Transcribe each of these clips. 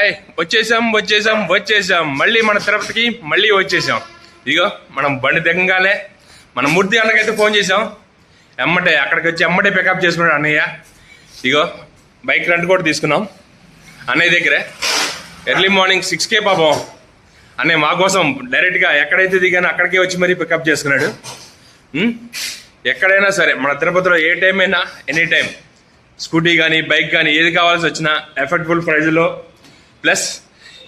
Hi వచ్చేసాం మళ్ళీ మన తిరుపతికి మళ్ళీ వచ్చేసాం. ఇదిగో మనం బండి దిగంగానే మన మూర్తి అన్నకైతే ఫోన్ చేసాం. అక్కడికి వచ్చి ఎమ్మటే పికప్ చేసుకున్నాడు అన్నయ్య. ఇగో బైక్ రెంట్ కూడా తీసుకున్నాం అన్నయ్య దగ్గరే. ఎర్లీ మార్నింగ్ 6 పాపం అన్నయ్య మా కోసం డైరెక్ట్గా ఎక్కడైతే దిగానో అక్కడికే వచ్చి మరీ పికప్ చేసుకున్నాడు. ఎక్కడైనా సరే మన తిరుపతిలో ఏ టైం అయినా ఎనీ టైం స్కూటీ కానీ బైక్ కానీ ఏది కావాల్సి వచ్చినా ఎఫర్టబుల్ ప్రైజ్లో ప్లస్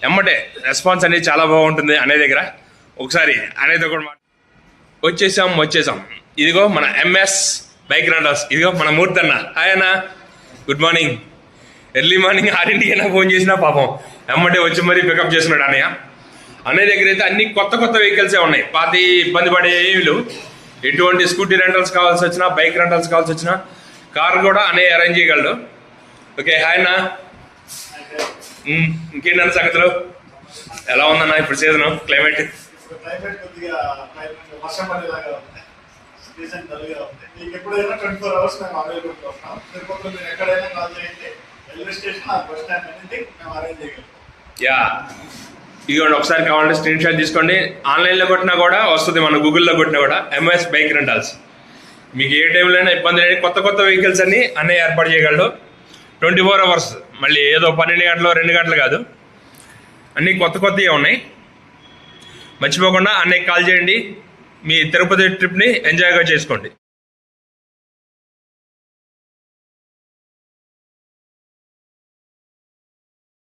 ఎమ్మటే రెస్పాన్స్ అనేది చాలా బాగుంటుంది అన్నయ్య దగ్గర. ఒకసారి అన్నయ్యతో కూడా వచ్చేసాం. ఇదిగో మన ఎంఎస్ బైక్ రెంటల్స్. ఇదిగో మన మూర్తి అన్న. హాయ్ అన్న, good morning. Early morning 6 phone చేసినా పాపం ఎమ్మటే వచ్చి మరీ పికప్ చేసుకున్నాడు అన్నయ్య దగ్గర అయితే అన్ని కొత్త వెహికల్సే ఉన్నాయి. పాతి ఇబ్బంది పడే ఏమి లేవు. ఎటువంటి స్కూటీ రెంటల్స్ కావాల్సి వచ్చినా బైక్ రెంటల్స్ కావాల్సి వచ్చినా కార్ కూడా అన్నయ్య అరేంజ్ చేయగలడు. ఓకే హాయ్ అన్న. ఇంకేంటన్న సంగతులు? ఎలా ఉందన్న ఇప్పుడు సీజన్ క్లైమేట్? యా ఇదిగోండి, ఒకసారి కావాలంటే స్క్రీన్ షాట్ తీసుకోండి. ఆన్లైన్లో కొట్టినా కూడా వస్తుంది, మన గూగుల్లో కొట్టినా కూడా ఎంఎస్ బైక్ రెంటల్స్. మీకు ఏ టైంలో అయినా ఇబ్బంది లేని కొత్త వెహికల్స్ అన్ని అన్నయ్య ఏర్పాటు చేయగలడు. 24 hours, మళ్ళీ ఏదో 12 గంటలు 2 గంటలు కాదు, అన్నీ కొత్తవి ఉన్నాయి. మర్చిపోకుండా అన్నయ్యకి కాల్ చేయండి. మీ తిరుపతి ట్రిప్ని ఎంజాయ్గా చేసుకోండి.